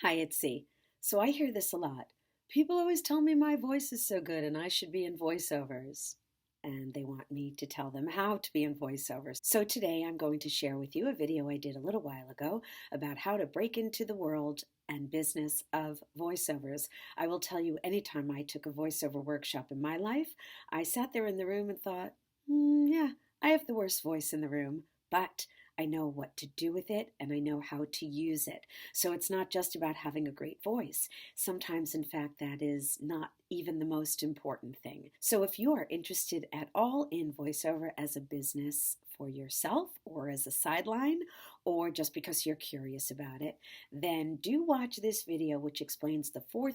Hi, it's C. So I hear this a lot. People always tell me my voice is so good and I should be in voiceovers. And they want me to tell them how to be in voiceovers. So today I'm going to share with you a video I did a little while ago about how to break into the world and business of voiceovers. I will tell you, anytime I took a voiceover workshop in my life, I sat there in the room and thought, yeah, I have the worst voice in the room, but I know what to do with it and I know how to use it. So it's not just about having a great voice. Sometimes, in fact, that is not even the most important thing. So if you are interested at all in voiceover as a business for yourself or as a sideline, or just because you're curious about it, then do watch this video, which explains the four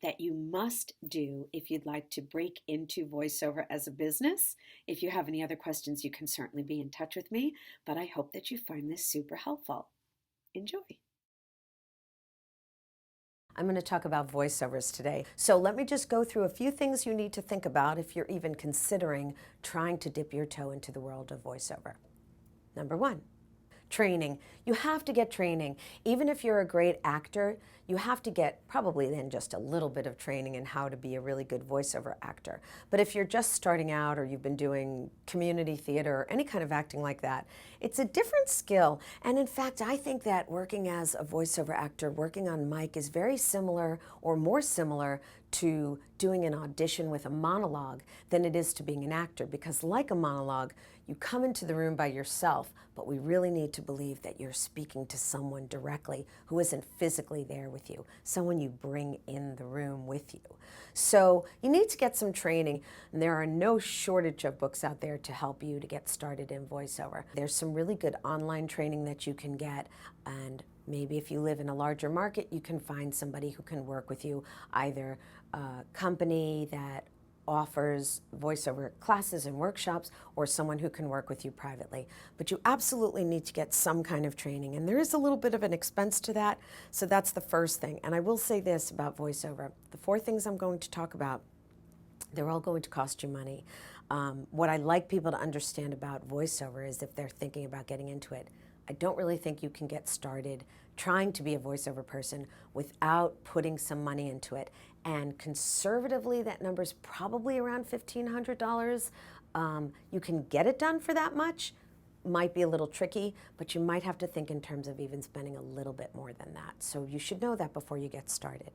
that you must do if you'd like to break into voiceover as a business. If you have any other questions, you can certainly be in touch with me, but I hope that you find this super helpful. Enjoy. I'm going to talk about voiceovers today. So let me just go through a few things you need to think about if you're even considering trying to dip your toe into the world of voiceover. Number one, training. You have to get training. Even if you're a great actor, you have to get probably then just a little bit of training in how to be a really good voiceover actor. But if you're just starting out or you've been doing community theater or any kind of acting like that, it's a different skill. And in fact, I think that working as a voiceover actor, working on mic is very similar or more similar to doing an audition with a monologue than it is to being an actor, because like a monologue, you come into the room by yourself, but we really need to believe that you're speaking to someone directly who isn't physically there with you, someone you bring in the room with you. So you need to get some training, and there are no shortage of books out there to help you to get started in voiceover. There's some really good online training that you can get, and maybe if you live in a larger market, you can find somebody who can work with you, either a company that offers voiceover classes and workshops, or someone who can work with you privately. But you absolutely need to get some kind of training, and there is a little bit of an expense to that, so that's the first thing. And I will say this about voiceover. The four things I'm going to talk about, they're all going to cost you money. What I like people to understand about voiceover is if they're thinking about getting into it, I don't really think you can get started trying to be a voiceover person without putting some money into it. And conservatively, that number is probably around $1,500. You can get it done for that much. Might be a little tricky, but you might have to think in terms of even spending a little bit more than that. So you should know that before you get started.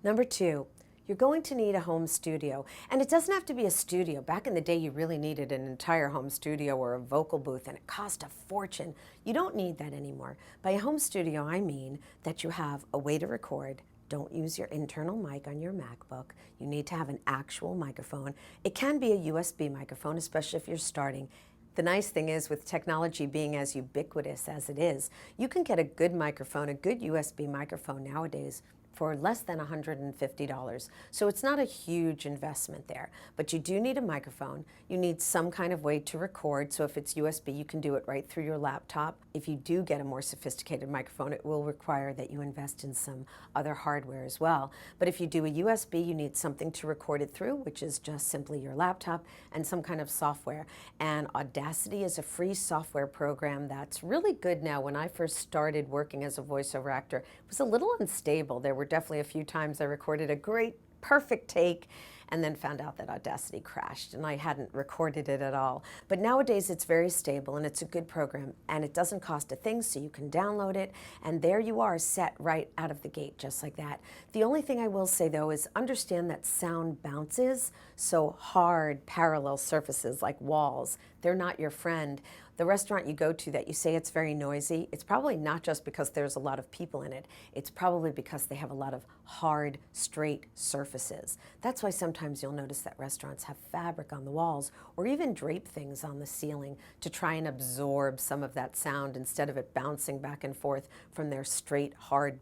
Number two, you're going to need a home studio. And it doesn't have to be a studio. Back in the day, you really needed an entire home studio or a vocal booth, and it cost a fortune. You don't need that anymore. By a home studio, I mean that you have a way to record. Don't use your internal mic on your MacBook. You need to have an actual microphone. It can be a USB microphone, especially if you're starting. The nice thing is, with technology being as ubiquitous as it is, you can get a good microphone, a good USB microphone nowadays for less than $150. So it's not a huge investment there, but you do need a microphone. You need some kind of way to record. So if it's USB, you can do it right through your laptop. If you do get a more sophisticated microphone, it will require that you invest in some other hardware as well. But if you do a USB, you need something to record it through, which is just simply your laptop, and some kind of software. And Audacity is a free software program that's really good now. When I first started working as a voiceover actor, it was a little unstable. There were definitely a few times I recorded a great, perfect take and then found out that Audacity crashed and I hadn't recorded it at all. But nowadays it's very stable and it's a good program, and it doesn't cost a thing, so you can download it, and there you are, set right out of the gate, just like that. The only thing I will say though is understand that sound bounces, so hard parallel surfaces like walls, they're not your friend. The restaurant you go to that you say it's very noisy, it's probably not just because there's a lot of people in it. It's probably because they have a lot of hard, straight surfaces. That's why sometimes you'll notice that restaurants have fabric on the walls or even drape things on the ceiling to try and absorb some of that sound instead of it bouncing back and forth from their straight, hard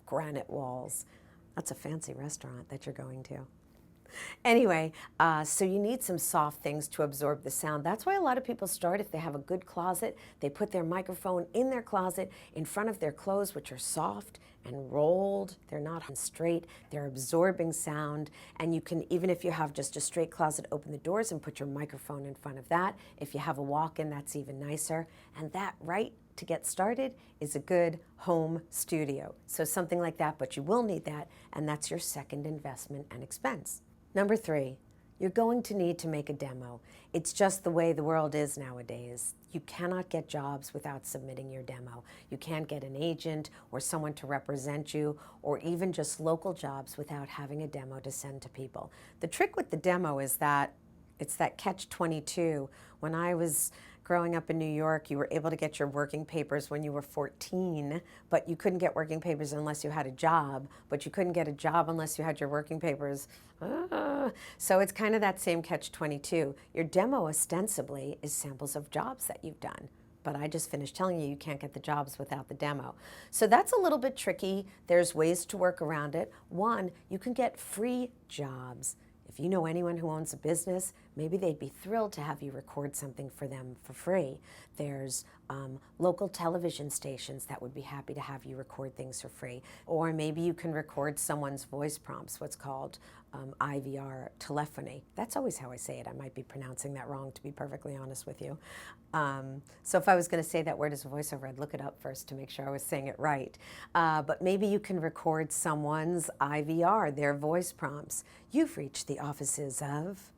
granite walls. That's a fancy restaurant that you're going to. Anyway, so you need some soft things to absorb the sound. That's why a lot of people start, if they have a good closet, they put their microphone in their closet in front of their clothes, which are soft and rolled. They're not straight. They're absorbing sound. And you can, even if you have just a straight closet, open the doors and put your microphone in front of that. If you have a walk-in, that's even nicer. And that right to get started is a good home studio. So something like that, but you will need that, and that's your second investment and expense. Number 3, you're going to need to make a demo. It's just the way the world is nowadays. You cannot get jobs without submitting your demo. You can't get an agent or someone to represent you, or even just local jobs without having a demo to send to people. The trick with the demo is that it's that catch-22. When I was growing up in New York, you were able to get your working papers when you were 14, but you couldn't get working papers unless you had a job, but you couldn't get a job unless you had your working papers. So it's kind of that same catch-22. Your demo ostensibly is samples of jobs that you've done, but I just finished telling you you can't get the jobs without the demo. So that's a little bit tricky. There's ways to work around it. One, you can get free jobs. If you know anyone who owns a business, maybe they'd be thrilled to have you record something for them for free. There's local television stations that would be happy to have you record things for free. Or maybe you can record someone's voice prompts, what's called IVR telephony. That's always how I say it. I might be pronouncing that wrong, to be perfectly honest with you. So if I was going to say that word as a voiceover, I'd look it up first to make sure I was saying it right. But maybe you can record someone's IVR, their voice prompts. You've reached the offices of,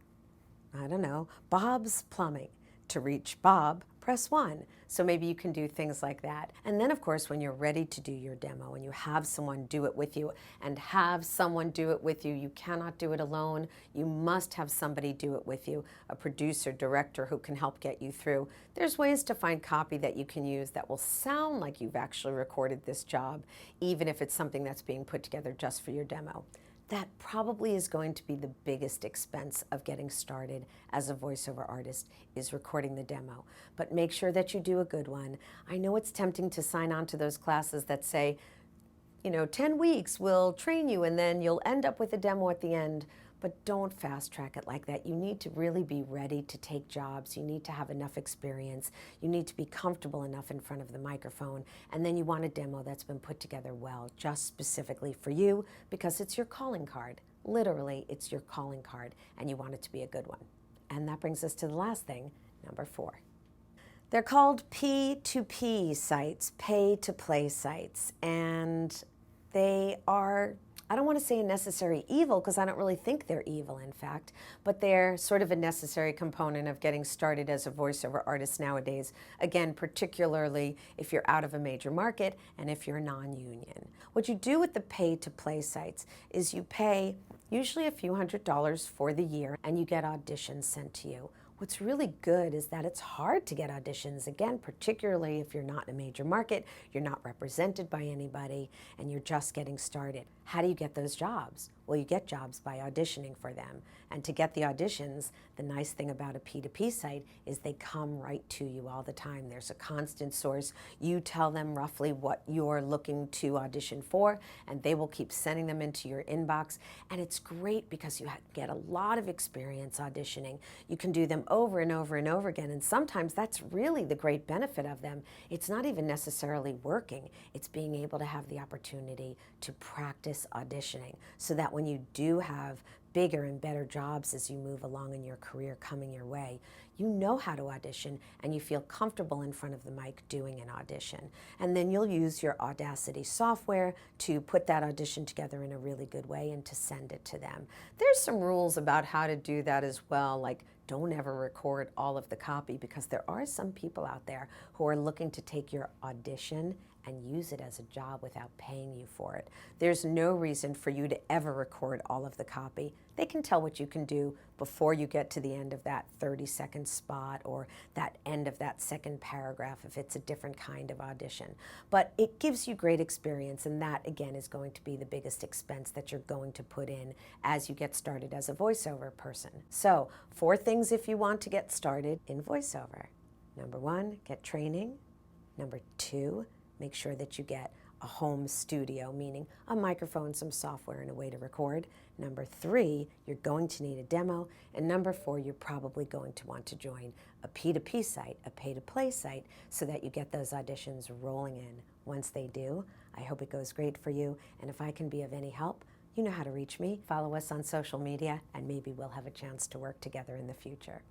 I don't know, Bob's Plumbing. To reach Bob, press 1. So maybe you can do things like that. And then, of course, when you're ready to do your demo and you have someone do it with you, and have someone do it with you, you cannot do it alone. You must have somebody do it with you, a producer, director who can help get you through. There's ways to find copy that you can use that will sound like you've actually recorded this job, even if it's something that's being put together just for your demo. That probably is going to be the biggest expense of getting started as a voiceover artist, is recording the demo. But make sure that you do a good one. I know it's tempting to sign on to those classes that say, 10 weeks will train you and then you'll end up with a demo at the end. But don't fast track it like that. You need to really be ready to take jobs. You need to have enough experience. You need to be comfortable enough in front of the microphone. And then you want a demo that's been put together well, just specifically for you, because it's your calling card. Literally, it's your calling card, and you want it to be a good one. And that brings us to the last thing, number 4. They're called P2P sites, pay-to-play sites, and they are, I don't want to say a necessary evil, because I don't really think they're evil, in fact, but they're sort of a necessary component of getting started as a voiceover artist nowadays. Again, particularly if you're out of a major market and if you're non-union. What you do with the pay-to-play sites is you pay usually a few $100s for the year, and you get auditions sent to you. What's really good is that it's hard to get auditions, again, particularly if you're not in a major market, you're not represented by anybody, and you're just getting started. How do you get those jobs? Well, you get jobs by auditioning for them. And to get the auditions, the nice thing about a P2P site is they come right to you all the time. There's a constant source. You tell them roughly what you're looking to audition for, and they will keep sending them into your inbox. And it's great because you get a lot of experience auditioning. You can do them over and over and over again, and sometimes that's really the great benefit of them. It's not even necessarily working. It's being able to have the opportunity to practice auditioning so that when you do have bigger and better jobs as you move along in your career coming your way, you know how to audition and you feel comfortable in front of the mic doing an audition. And then you'll use your Audacity software to put that audition together in a really good way and to send it to them. There's some rules about how to do that as well, like don't ever record all of the copy, because there are some people out there who are looking to take your audition and use it as a job without paying you for it. There's no reason for you to ever record all of the copy. They can tell what you can do before you get to the end of that 30-second spot or that end of that second paragraph if it's a different kind of audition. But it gives you great experience, and that, again, is going to be the biggest expense that you're going to put in as you get started as a voiceover person. So, 4 things if you want to get started in voiceover. Number 1, get training. Number 2, make sure that you get a home studio, meaning a microphone, some software, and a way to record. Number 3, you're going to need a demo. And number 4, you're probably going to want to join a P2P site, a pay-to-play site, so that you get those auditions rolling in. Once they do, I hope it goes great for you. And if I can be of any help, you know how to reach me. Follow us on social media, and maybe we'll have a chance to work together in the future.